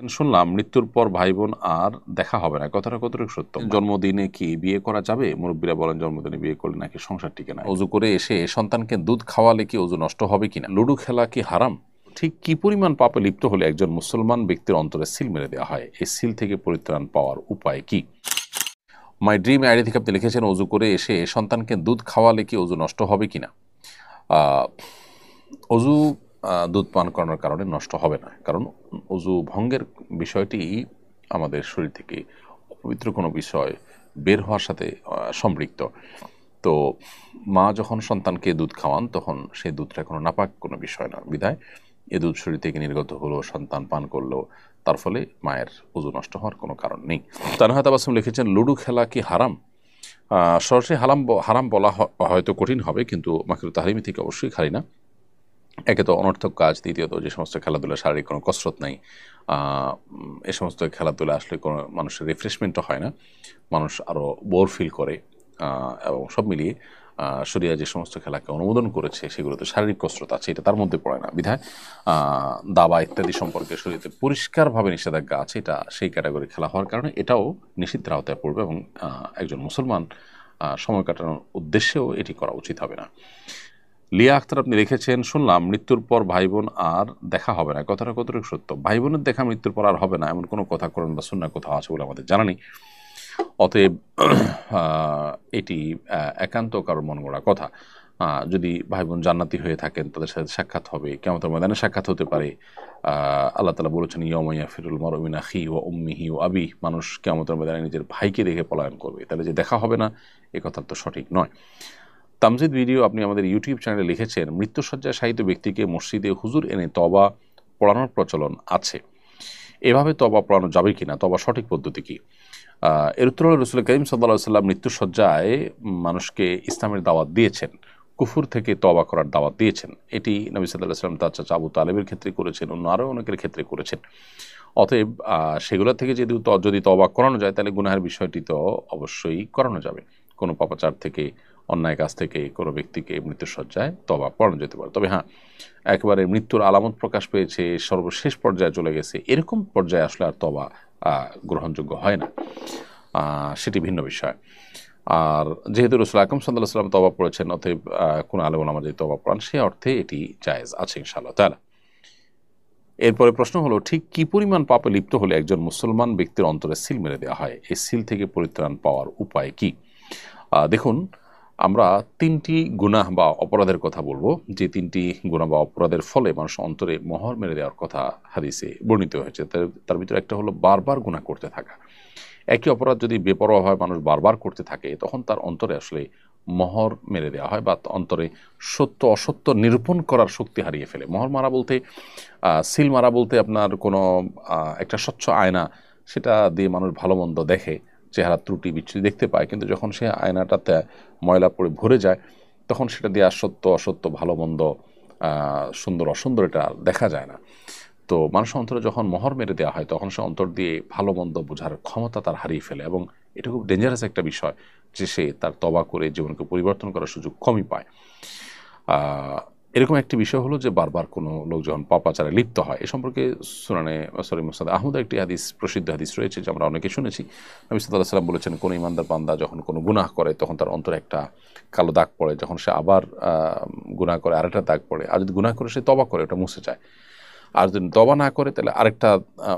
শুনলাম মৃত্যুর পর ভাই বোন আর দেখা হবে না, কথাটা কতটুকু সত্য? জন্মদিনে কি বিয়ে করা যাবে? মুরব্বীরা বলেন জন্মদিনে বিয়ে করলে নাকি সংসার টিকে না। অজু করে এসে সন্তানকে দুধ খাওয়ালে কি অজু নষ্ট হবে কিনা? লুডো খেলা কি হারাম? ঠিক কি পরিমাণ পাপে লিপ্ত হলে একজন মুসলমান ব্যক্তির অন্তরে সিল মেরে দেওয়া হয়? এই সিল থেকে পরিত্রাণ পাওয়ার উপায় কি? মাই ড্রিম আইডি থেকে আপনি লিখেছেন, অজু করে এসে সন্তানকে দুধ খাওয়ালে কি অজু নষ্ট হবে কিনা? অজু দুধ পান করানোর কারণে নষ্ট হবে না, কারণ অজু ভঙ্গের বিষয়টি আমাদের শরীর থেকে অপবিত্র কোনো বিষয় বের হওয়ার সাথে সম্পৃক্ত। তো মা যখন সন্তানকে দুধ খাওয়ান তখন সেই দুধটা কোনো নাপাক কোনো বিষয় না, বিধায় এ দুধ শরীর থেকে নির্গত হলো, সন্তান পান করলো, তার ফলে মায়ের অজু নষ্ট হওয়ার কোনো কারণ নেই। তানহা তাবাসসুম লিখেছেন, লুডো খেলা কি হারাম? সরাসরি হারাম বলা হয়তো কঠিন হবে, কিন্তু মাকরুহ তাহরিমি থেকে অবশ্যই খালি না। একে তো অনর্থক কাজ, দ্বিতীয়ত যে সমস্ত খেলাধুলা শারীরিক কোনো কসরত নাই, এ সমস্ত খেলাধুলা আসলে কোনো মানুষের রিফ্রেশমেন্টও হয় না, মানুষ আরও বোর ফিল করে। এবং সব মিলিয়ে শরিয়া যে সমস্ত খেলাকে অনুমোদন করেছে সেগুলোতে শারীরিক কসরত আছে, এটা তার মধ্যে পড়ে না, বিধায় দাবা ইত্যাদি সম্পর্কে শরীয়তে পরিষ্কারভাবে নিষেধাজ্ঞা আছে, এটা সেই ক্যাটাগরি খেলা হওয়ার কারণে এটাও নিষিদ্ধের আওতায় পড়বে, এবং একজন মুসলমান সময় কাটানোর উদ্দেশ্যেও এটি করা উচিত হবে না। লিয়া আক্তার আপনি লিখেছেন, শুনলাম মৃত্যুর পর ভাই বোন আর দেখা হবে না, কথাটা কতটুকু সত্য? ভাই বোনের দেখা মৃত্যুর পর আর হবে না এমন কোনো কথা কোরআন বা সুন্নাহ কোথাও আছে বলে আমাদের জানা নেই। অতএব এটি একান্ত কারোর মন গড়া কথা। যদি ভাই বোন জান্নাতি হয়ে থাকেন তাদের সাথে সাক্ষাৎ হবে, কিয়ামতের ময়দানে সাক্ষাৎ হতে পারে। আল্লাহ তাআলা বলেছেন, ইয়াউমা ইয়াফিরুল মারউ মিন আখিহি ওয়া উম্মিহি ওয়া আবিহি, মানুষ কিয়ামতের ময়দানে নিজের ভাইকে দেখে পলায়ন করবে, তাহলে যে দেখা হবে না এ কথা তো সঠিক নয়। তামজিদ ভিডিও আপনি আমাদের ইউটিউব চ্যানেলে লিখেছেন, মৃত্যুসজ্জায় শায়িত ব্যক্তিকে মসজিদে হুজুর এনে তওবা পড়ানোর প্রচলন আছে, এভাবে তওবা পড়ানো যাবে কিনা, তওবা সঠিক পদ্ধতি কি? এর উত্তর হল, রাসূল কারীম সাল্লাল্লাহু আলাইহি ওয়াসাল্লাম মৃত্যুসজ্জায় মানুষকে ইসলামের দাওয়াত দিয়েছেন, কুফর থেকে তওবা করার দাওয়াত দিয়েছেন। এটি নবী সাল্লাল্লাহু আলাইহি ওয়াসাল্লাম তার চাচা আবু তালেবের ক্ষেত্রে করেছেন, অন্য আরও অনেকের ক্ষেত্রে করেছেন। অতএব সেগুলো থেকে যদি তওবা করানো যায় তাহলে গুনাহের বিষয়টি তো অবশ্যই করানো যাবে। কোনো পাপাচার থেকে, অন্যায় কাজ থেকে কোনো ব্যক্তিকে মৃত্যুসজ্জায় তওবা পড়ানো যেতে পারে। তবে হ্যাঁ, একেবারে মৃত্যুর আলামত প্রকাশ পেয়েছে, সর্বশেষ পর্যায়ে চলে গেছে, এরকম পর্যায়ে আসলে আর তওবা গ্রহণযোগ্য হয় না, সেটি ভিন্ন বিষয়। আর যেহেতু রাসূল আকরাম সাল্লাল্লাহু আলাইহি ওয়াসাল্লাম তওবা পড়েছেন, অতএব কোনো আলেম ওলামা যদি তওবা পড়ান সে অর্থে এটি জায়েজ আছে ইনশাআল্লাহ তাআলা। এরপরে প্রশ্ন হলো, ঠিক কি পরিমাণ পাপে লিপ্ত হলে একজন মুসলমান ব্যক্তির অন্তরে সিল মেরে দেওয়া হয়? এই সিল থেকে পরিত্রাণ পাওয়ার উপায় কি? দেখুন, আমরা তিনটি গুনাহ বা অপরাধের কথা বলবো, যে তিনটি গুনাহ বা অপরাধের ফলে মানুষ অন্তরে মোহর মেরে দেওয়ার কথা হাদিসে বর্ণিত হয়েছে। তার ভিতরে একটা হলো বারবার গুনাহ করতে থাকা। একই অপরাধ যদি বেপরোয়াভাবে মানুষ বারবার করতে থাকে তখন তার অন্তরে আসলে মোহর মেরে দেওয়া হয়, বা অন্তরে সত্য অসত্য নিরূপণ করার শক্তি হারিয়ে ফেলে। মোহর মারা বলতে, সিল মারা বলতে আপনার কোনো একটা স্বচ্ছ আয়না, সেটা দিয়ে মানুষ ভালো মন্দ দেখে, চেহারা ত্রুটি বিচ্যুতি দেখতে পায়, কিন্তু যখন সে আয়নাটাতে ময়লা পড়ে ভরে যায় তখন সেটা দিয়ে আর সত্য অসত্য, ভালো মন্দ, সুন্দর অসুন্দর এটা আর দেখা যায় না। তো মানুষের অন্তরে যখন মোহর মেরে দেওয়া হয় তখন সে অন্তর দিয়ে ভালো মন্দ বোঝার ক্ষমতা তার হারিয়ে ফেলে, এবং এটা খুব ডেঞ্জারাস একটা বিষয় যে সে তার তওবা করে জীবনকে পরিবর্তন করার সুযোগ কমই পায়। এরকম একটি বিষয় হলো যে বারবার কোনো লোক যখন পাপাচারে লিপ্ত হয়, এ সম্পর্কে মুসনাদ আহমদের একটি হাদিস, প্রসিদ্ধ হাদিস রয়েছে, যে আমরা অনেকে শুনেছি। নবী সাল্লাল্লাহু আলাইহি ওয়াসাল্লাম বলেছেন, কোন ইমানদার বান্দা যখন কোনো গুনাহ করে তখন তার অন্তরে একটা কালো দাগ পড়ে, যখন সে আবার গুনাহ করে আরেকটা দাগ পড়ে, আর যদি গুনাহ করে সে তওবা করে ওটা মুছে যায়, আর যদি তওবা না করে তাহলে আরেকটা,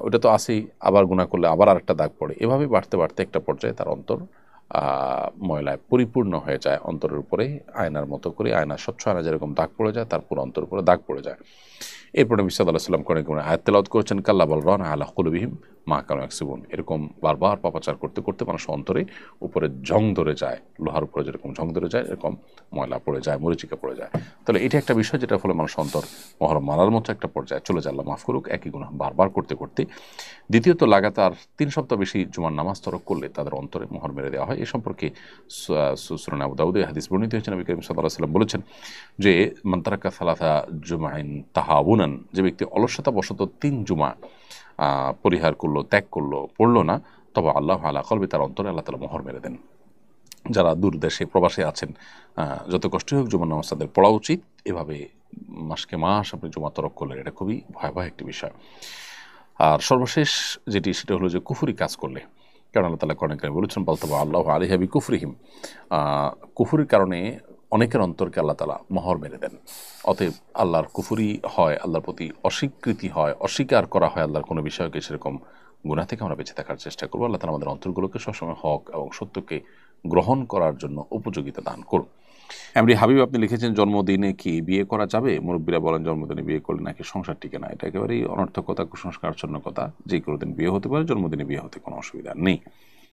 ওটা তো আসেই, আবার গুনাহ করলে আবার আরেকটা দাগ পড়ে, এভাবে বাড়তে বাড়তে একটা পর্যায়ে তার অন্তর ময়লায় পরিপূর্ণ হয়ে যায়। অন্তরের উপরে আয়নার মতো করে, আয়নার স্বচ্ছ আয়না যেরকম দাগ পড়ে যায়, তার পুরো অন্তর উপরে দাগ পড়ে যায়। এরপরে নবী সাল্লাল্লাহু আলাইহি ওয়াসাল্লাম কোরআনে আয়াত তেলাওয়াত করেছেন, কাল্লা বাল রানা আলা কুলুবিহিম মা কানু ইয়াকসিবুন। এরকম বারবার পাপাচার করতে করতে মানুষ অন্তরে উপরে জং ধরে যায়, লোহার উপরে যেরকম জং ধরে যায় এরকম ময়লা পড়ে যায়, মরিচিকা পড়ে যায়। তাহলে এটা একটা বিষয় যেটার ফলে মানুষ অন্তর মহরম মারার মতো একটা পর্যায়ে চলে যায়, আল্লাহ মাফ করুক, একই গুনাহ বারবার করতে করতে। দ্বিতীয়ত, লাগাতার 3 সপ্তাহ বেশি জুমার নামাজ তরক করলে তাদের অন্তরে মোহর মেরে দেওয়া হয়। এ সম্পর্কে সুনান আবু দাউদে হাদিস বর্ণিত হয়েছে, নবী করিম সাল্লাল্লাহু আলাইহি ওয়াসাল্লাম বলেছেন যে, মান তারাকা সালাসা জুমাইন তাহাউনান, যে ব্যক্তি অলসতা বশত 3 জুমা পরিহার করলো, ত্যাগ করলো, পড়লো না, তবে আল্লাহ আলা কলবে, তার অন্তরে আল্লাহ তাআলা মোহর মেরে দেন। যারা দূর দেশে প্রবাসে আছেন, যত কষ্টই হোক জুমার নামাজ তাদের পড়া উচিত। এভাবে মাসকে মাস আপনি জুমা তরক করলেন, এটা খুবই ভয়াবহ একটি বিষয়। আর সর্বশেষ যেটি সেটা হলো যে কুফরি কাজ করলে, কারণ আল্লাহ তাআলা কোরআনে কারিমে বলেছেন বলতবা আল্লাহু আলাইহা বিকুফরিহিম, কুফরির কারণে অনেকের অন্তরকে আল্লাহ তাআলা মোহর মেরে দেন। অতএব আল্লাহর কুফরি হয়, আল্লাহর প্রতি অস্বীকৃতি হয়, অস্বীকার করা হয় আল্লাহর কোনো বিষয়কে, সেরকম গুনাহ থেকে আমরা বেঁচে থাকার চেষ্টা করবো। আল্লাহ তাআলা আমাদের অন্তরগুলোকে সবসময় হক এবং সত্যকে গ্রহণ করার জন্য উপযোগিতা দান করুন। এমনি হাবিব আপনি লিখেছেন, জন্মদিনে কি বিয়ে করা যাবে? মুরব্বীরা বলেন জন্মদিনে বিয়ে করলে নাকি সংসার টিকে না। এটা একেবারেই অনর্থকতা, কুসংস্কার, ছন্নকতা। যে কোনো দিন বিয়ে হতে পারে, জন্মদিনে বিয়ে হতে কোনো অসুবিধা নেই।